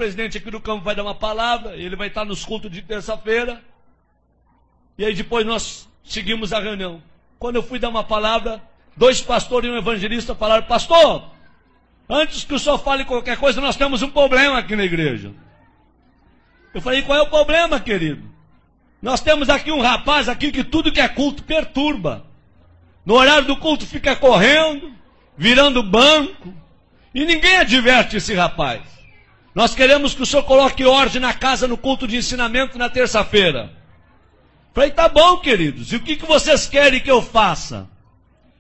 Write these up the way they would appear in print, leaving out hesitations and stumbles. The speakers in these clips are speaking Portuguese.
vice-presidente aqui do campo vai dar uma palavra, ele vai estar nos cultos de terça-feira, e aí depois nós seguimos a reunião. Quando eu fui dar uma palavra, 2 pastores e um evangelista falaram: pastor, antes que o senhor fale qualquer coisa, nós temos um problema aqui na igreja. Eu falei: qual é o problema, querido? Nós temos aqui um rapaz aqui que tudo que é culto perturba. No horário do culto fica correndo, virando banco, e ninguém adverte esse rapaz. Nós queremos que o senhor coloque ordem na casa no culto de ensinamento na terça-feira. Falei: tá bom, queridos, e o que vocês querem que eu faça?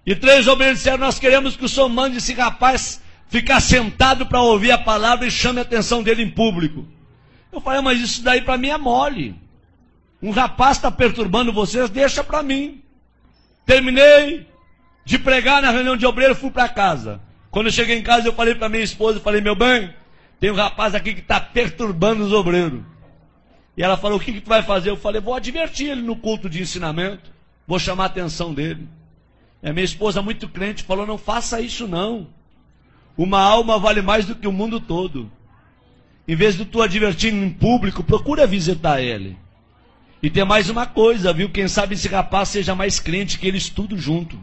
E 3 obreiros disseram: nós queremos que o senhor mande esse rapaz ficar sentado para ouvir a palavra e chame a atenção dele em público. Eu falei: mas isso daí para mim é mole. Um rapaz está perturbando vocês, deixa para mim. Terminei de pregar na reunião de obreiro, fui para casa. Quando eu cheguei em casa, eu falei para minha esposa, eu falei: meu bem, tem um rapaz aqui que está perturbando os obreiros. E ela falou: o que tu vai fazer? Eu falei: vou advertir ele no culto de ensinamento, vou chamar a atenção dele. E a minha esposa, muito crente, falou: não faça isso não. Uma alma vale mais do que o mundo todo. Em vez de tu advertir em público, procura visitar ele. E tem mais uma coisa, viu? Quem sabe esse rapaz seja mais crente que eles tudo junto.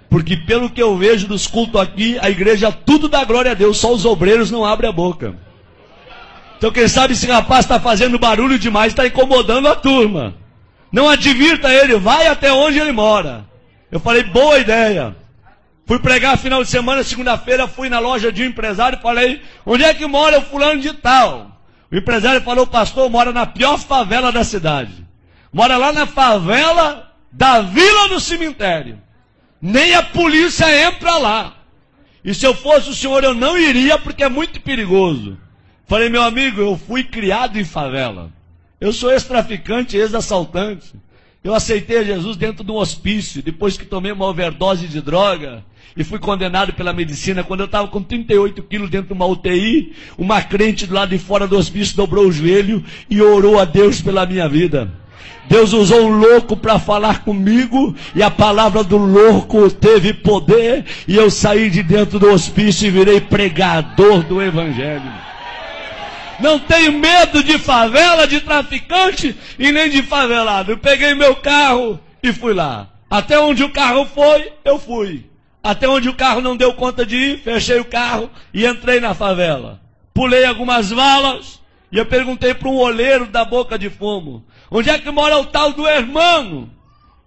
Porque pelo que eu vejo dos cultos aqui, a igreja tudo dá glória a Deus, só os obreiros não abrem a boca. Então quem sabe esse rapaz está fazendo barulho demais, está incomodando a turma. Não advirta ele, vai até onde ele mora. Eu falei: boa ideia. Fui pregar final de semana, segunda-feira, fui na loja de um empresário e falei: onde é que mora o fulano de tal? O empresário falou: pastor, mora na pior favela da cidade. Mora lá na favela da Vila do Cemitério. Nem a polícia entra lá. E se eu fosse o senhor, eu não iria, porque é muito perigoso. Falei: meu amigo, eu fui criado em favela. Eu sou ex-traficante, ex-assaltante. Eu aceitei a Jesus dentro de um hospício, depois que tomei uma overdose de droga, e fui condenado pela medicina. Quando eu estava com 38 quilos dentro de uma UTI, uma crente do lado de fora do hospício dobrou o joelho e orou a Deus pela minha vida. Deus usou um louco para falar comigo, e a palavra do louco teve poder, e eu saí de dentro do hospício e virei pregador do evangelho. Não tenho medo de favela, de traficante e nem de favelado. Eu peguei meu carro e fui lá. Até onde o carro foi, eu fui. Até onde o carro não deu conta de ir, fechei o carro e entrei na favela. Pulei algumas valas e eu perguntei para um oleiro da Boca de Fumo: onde é que mora o tal do Hermano?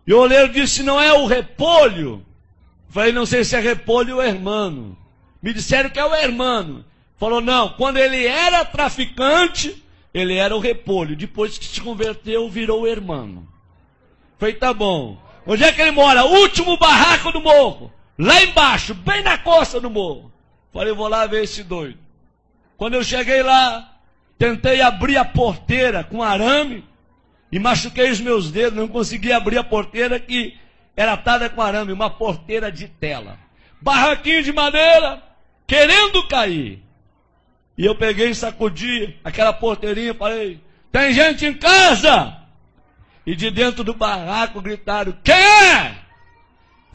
E o oleiro disse: não é o Repolho? Falei: não sei se é Repolho ou Hermano. Me disseram que é o Hermano. Falou: não, quando ele era traficante, ele era o Repolho. Depois que se converteu, virou o Hermano. Falei: tá bom. Onde é que ele mora? Último barraco do morro. Lá embaixo, bem na costa do morro. Falei: vou lá ver esse doido. Quando eu cheguei lá, tentei abrir a porteira com arame e machuquei os meus dedos. Não consegui abrir a porteira, que era atada com arame, uma porteira de tela. Barraquinho de madeira, querendo cair. E eu peguei e sacudi aquela porteirinha e falei: tem gente em casa? E de dentro do barraco gritaram: quem é?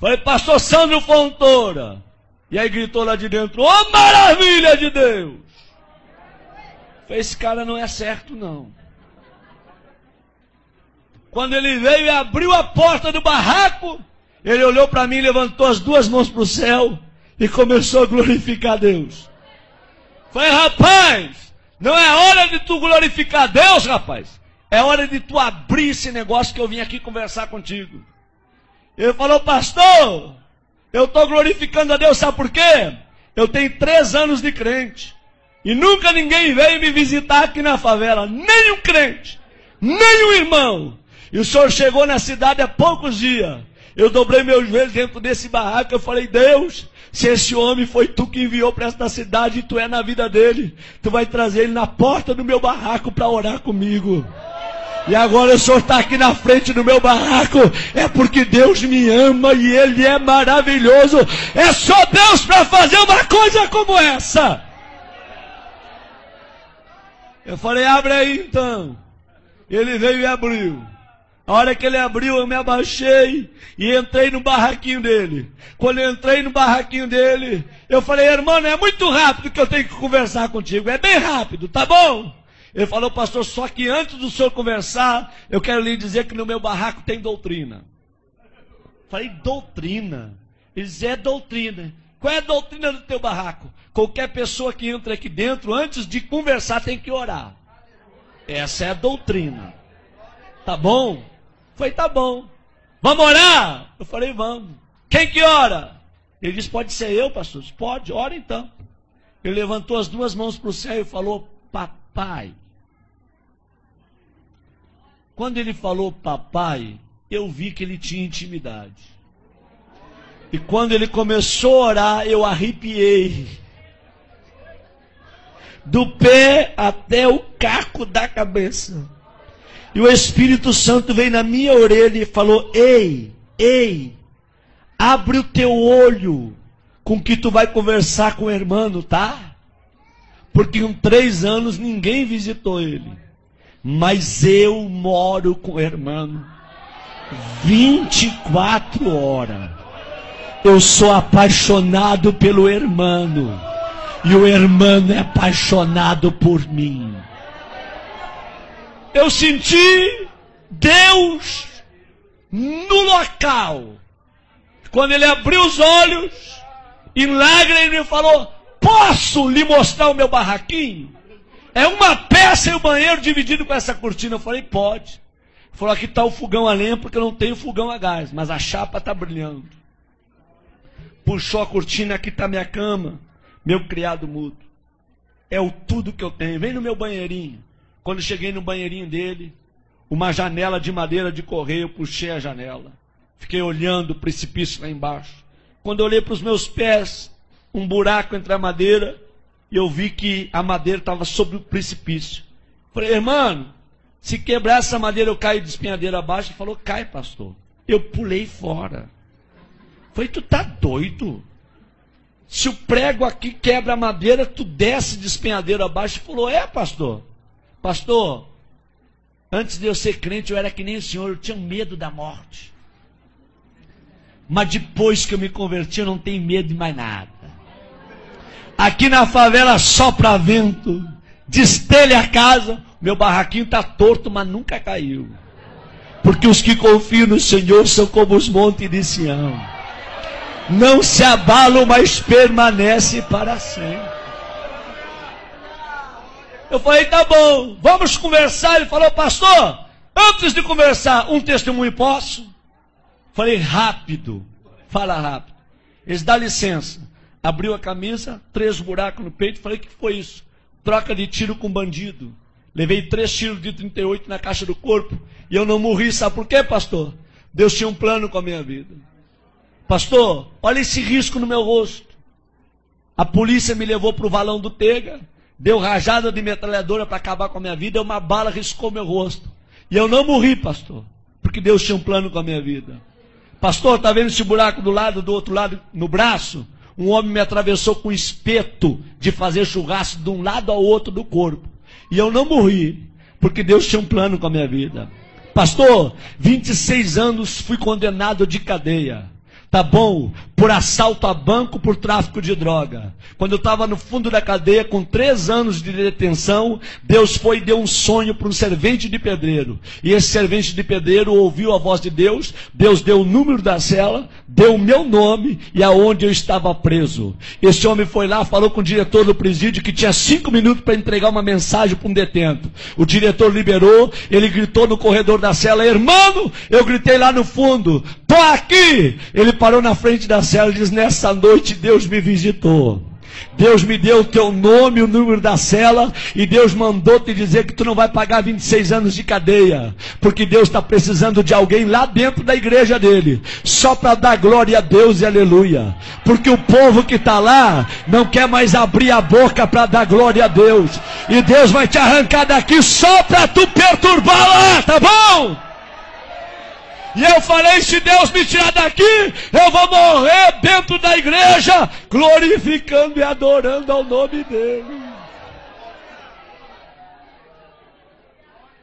Falei: pastor Sandro Fontoura. E aí gritou lá de dentro: ô maravilha de Deus! Falei: esse cara não é certo não. Quando ele veio e abriu a porta do barraco, ele olhou para mim, levantou as 2 mãos para o céu e começou a glorificar a Deus. Falei: rapaz, não é hora de tu glorificar a Deus, rapaz. É hora de tu abrir esse negócio que eu vim aqui conversar contigo. Ele falou: pastor, eu estou glorificando a Deus, sabe por quê? Eu tenho 3 anos de crente. E nunca ninguém veio me visitar aqui na favela. Nem um crente, nem um irmão. E o senhor chegou na cidade há poucos dias. Eu dobrei meus joelhos dentro desse barraco. Eu falei: Deus, se esse homem foi tu que enviou para esta cidade e tu é na vida dele, tu vai trazer ele na porta do meu barraco para orar comigo. E agora o senhor está aqui na frente do meu barraco, é porque Deus me ama e Ele é maravilhoso. É só Deus para fazer uma coisa como essa. Eu falei: abre aí então. Ele veio e abriu. A hora que ele abriu, eu me abaixei e entrei no barraquinho dele. Quando eu entrei no barraquinho dele, eu falei, irmão, é muito rápido que eu tenho que conversar contigo. É bem rápido, tá bom? Ele falou, pastor, só que antes do senhor conversar, eu quero lhe dizer que no meu barraco tem doutrina. Falei, doutrina? Ele disse, é doutrina. Qual é a doutrina do teu barraco? Qualquer pessoa que entra aqui dentro, antes de conversar, tem que orar. Essa é a doutrina. Tá bom? Falei, tá bom. Vamos orar? Eu falei, vamos. Quem que ora? Ele disse, pode ser eu, pastor? Pode, ora então. Ele levantou as duas mãos para o céu e falou, papai. Quando ele falou papai, eu vi que ele tinha intimidade. E quando ele começou a orar, eu arrepiei. Do pé até o caco da cabeça. E o Espírito Santo veio na minha orelha e falou, ei, abre o teu olho com que tu vai conversar com o irmão, tá? Porque em 3 anos ninguém visitou ele. Mas eu moro com o irmão 24 horas. Eu sou apaixonado pelo irmão. E o irmão é apaixonado por mim. Eu senti Deus no local. Quando ele abriu os olhos, em lágrimas ele me falou, posso lhe mostrar o meu barraquinho? É uma peça e o banheiro dividido com essa cortina. Eu falei, pode. Ele falou, aqui está o fogão a lenha, porque eu não tenho fogão a gás, mas a chapa está brilhando. Puxou a cortina, aqui está minha cama, meu criado mudo. É o tudo que eu tenho. Vem no meu banheirinho. Quando cheguei no banheirinho dele, uma janela de madeira de correio, eu puxei a janela. Fiquei olhando o precipício lá embaixo. Quando eu olhei para os meus pés, um buraco entre a madeira, e eu vi que a madeira estava sobre o precipício. Falei, irmão, se quebrar essa madeira eu caio de espinhadeira abaixo. Ele falou, cai, pastor. Eu pulei fora. Falei, tu tá doido? Se o prego aqui quebra a madeira, tu desce de espinhadeira abaixo. Ele falou, é, pastor. Pastor, antes de eu ser crente, eu era que nem o senhor, eu tinha medo da morte. Mas depois que eu me converti, eu não tenho medo de mais nada. Aqui na favela sopra vento, destelha a casa, meu barraquinho está torto, mas nunca caiu. Porque os que confiam no Senhor são como os montes de Sião. Não se abalam, mas permanecem para sempre. Eu falei, tá bom, vamos conversar. Ele falou, pastor, antes de conversar, um testemunho posso? Falei, rápido, fala rápido. Eles dão licença. Abriu a camisa, 3 buracos no peito. Falei, o que foi isso? Troca de tiro com bandido. Levei 3 tiros de 38 na caixa do corpo. E eu não morri, sabe por quê, pastor? Deus tinha um plano com a minha vida. Pastor, olha esse risco no meu rosto. A polícia me levou para o valão do Tega. Deu rajada de metralhadora para acabar com a minha vida. Uma bala riscou meu rosto. E eu não morri, pastor. Porque Deus tinha um plano com a minha vida. Pastor, está vendo esse buraco do outro lado, no braço? Um homem me atravessou com espeto de fazer churrasco de um lado ao outro do corpo. E eu não morri, porque Deus tinha um plano com a minha vida. Pastor, 26 anos fui condenado de cadeia. Tá bom? Por assalto a banco, por tráfico de droga. Quando eu estava no fundo da cadeia, com 3 anos de detenção, Deus foi e deu um sonho para um servente de pedreiro. E esse servente de pedreiro ouviu a voz de Deus. Deus deu o número da cela, deu o meu nome e aonde eu estava preso. Esse homem foi lá, falou com o diretor do presídio que tinha 5 minutos para entregar uma mensagem para um detento. O diretor liberou, ele gritou no corredor da cela, irmão, eu gritei lá no fundo, tô aqui! Ele parou na frente da cela e diz, nessa noite Deus me visitou. Deus me deu o teu nome, o número da cela, e Deus mandou te dizer que tu não vai pagar 26 anos de cadeia, porque Deus está precisando de alguém lá dentro da igreja dele, só para dar glória a Deus e aleluia, porque o povo que está lá não quer mais abrir a boca para dar glória a Deus, e Deus vai te arrancar daqui só para tu perturbar lá, tá bom? E eu falei, se Deus me tirar daqui, eu vou morrer dentro da igreja, glorificando e adorando ao nome dele.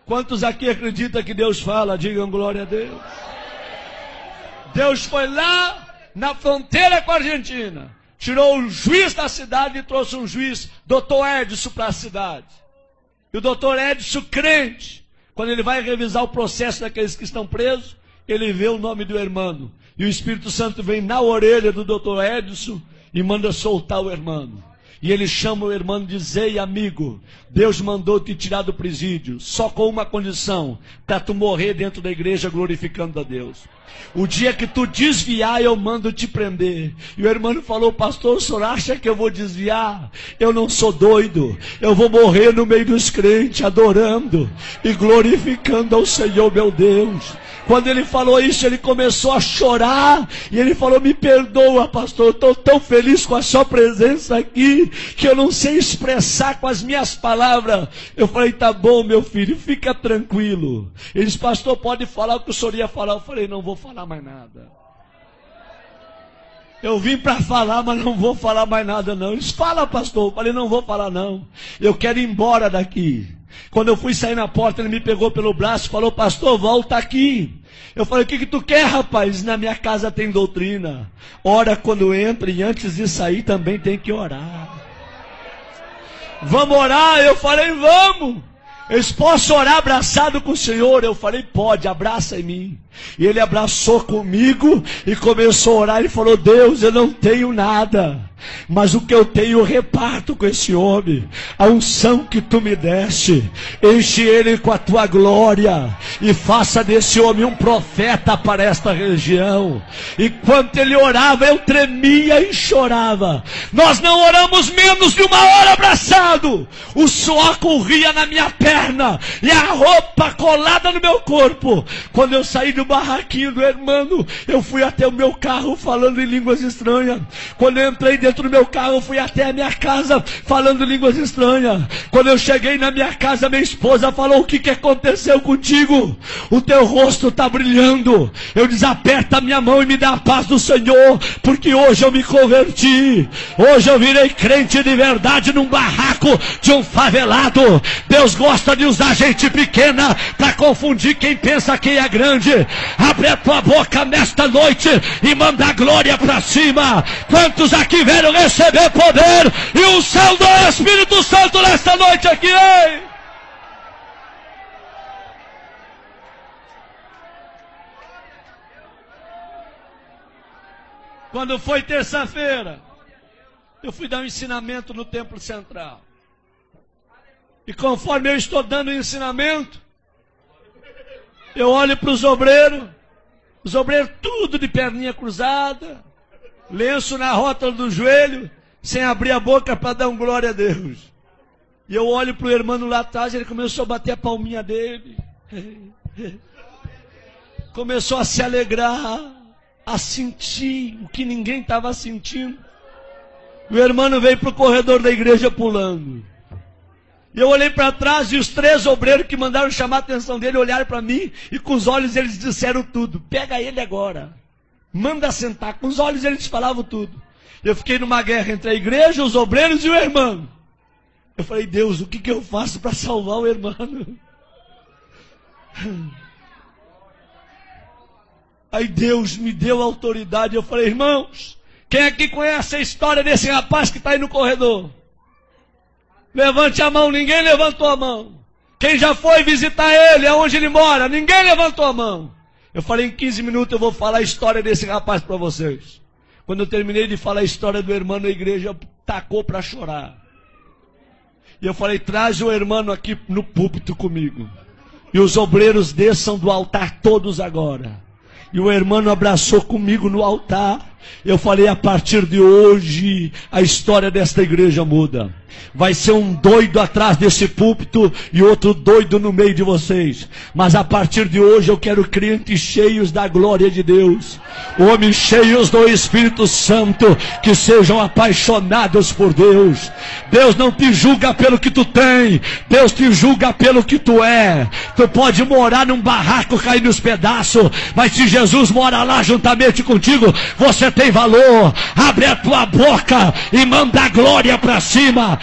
Quantos aqui acreditam que Deus fala? Digam glória a Deus. Deus foi lá na fronteira com a Argentina, tirou o juiz da cidade e trouxe um juiz, Dr. Edson, para a cidade. E o Dr. Edson, crente, quando ele vai revisar o processo daqueles que estão presos, ele vê o nome do irmão. E o Espírito Santo vem na orelha do Dr. Edson e manda soltar o irmão. E ele chama o irmão e diz: ei, amigo, Deus mandou te tirar do presídio, só com uma condição, para tu morrer dentro da igreja glorificando a Deus. O dia que tu desviar, eu mando te prender. E o irmão falou: pastor, o senhor acha que eu vou desviar? Eu não sou doido, eu vou morrer no meio dos crentes, adorando e glorificando ao Senhor meu Deus. Quando ele falou isso, ele começou a chorar, e ele falou: me perdoa, pastor, eu estou tão feliz com a sua presença aqui, que eu não sei expressar com as minhas palavras. Eu falei: tá bom, meu filho, fica tranquilo. Ele disse: pastor, pode falar o que o senhor ia falar. Eu falei: não vou falar mais nada. Eu vim para falar, mas não vou falar mais nada não. Ele disse: fala, pastor. Eu falei: não vou falar não, eu quero ir embora daqui. Quando eu fui sair na porta, ele me pegou pelo braço e falou: pastor, volta aqui. Eu falei: o que tu quer, rapaz? Na minha casa tem doutrina. Ora quando entra, e antes de sair também tem que orar. Vamos orar? Eu falei: vamos. Eles posso orar abraçado com o Senhor? Eu falei: pode, abraça em mim. E ele abraçou comigo e começou a orar. Ele falou: Deus, eu não tenho nada, mas o que eu tenho eu reparto com esse homem. A unção que tu me deste, enche ele com a tua glória e faça desse homem um profeta para esta região. Enquanto ele orava, eu tremia e chorava. Nós não oramos menos de uma hora abraçado. O suor corria na minha perna e a roupa colada no meu corpo. Quando eu saí do barraquinho do irmão, eu fui até o meu carro falando em línguas estranhas. Quando eu entrei dentro do meu carro, eu fui até a minha casa falando línguas estranhas. Quando eu cheguei na minha casa, minha esposa falou: o que aconteceu contigo? O teu rosto está brilhando. Eu disse: aperta a minha mão e me dá a paz do Senhor, porque hoje eu me converti. Hoje eu virei crente de verdade num barraco de um favelado. Deus gosta de usar gente pequena para confundir quem pensa que é grande. Abre a tua boca nesta noite e manda a glória para cima. Quantos aqui vieram receber poder e unção do Espírito Santo nesta noite aqui, hein? Quando foi terça-feira, eu fui dar um ensinamento no Templo Central. E conforme eu estou dando o ensinamento, eu olho para os obreiros tudo de perninha cruzada, lenço na rótula do joelho, sem abrir a boca para dar um glória a Deus. E eu olho para o irmão lá atrás, ele começou a bater a palminha dele. Começou a se alegrar, a sentir o que ninguém estava sentindo. O irmão veio para o corredor da igreja pulando. E eu olhei para trás e os 3 obreiros que mandaram chamar a atenção dele olharam para mim e com os olhos eles disseram tudo. Pega ele agora, manda sentar. Com os olhos eles falavam tudo. Eu fiquei numa guerra entre a igreja, os obreiros e o irmão. Eu falei: Deus, o que eu faço para salvar o irmão? Aí Deus me deu autoridade. Eu falei: irmãos, quem aqui conhece a história desse rapaz que está aí no corredor? Levante a mão. Ninguém levantou a mão. Quem já foi visitar ele, aonde ele mora? Ninguém levantou a mão. Eu falei: em 15 minutos eu vou falar a história desse rapaz para vocês. Quando eu terminei de falar a história do irmão, a igreja tacou para chorar. E eu falei: traz o irmão aqui no púlpito comigo. E os obreiros desçam do altar todos agora. E o irmão abraçou comigo no altar. Eu falei: a partir de hoje, a história desta igreja muda. Vai ser um doido atrás desse púlpito e outro doido no meio de vocês. Mas a partir de hoje eu quero crentes cheios da glória de Deus. Homens cheios do Espírito Santo, que sejam apaixonados por Deus. Deus não te julga pelo que tu tem, Deus te julga pelo que tu é. Tu pode morar num barraco cair nos pedaços, mas se Jesus mora lá juntamente contigo, você tem valor. Abre a tua boca e manda a glória para cima.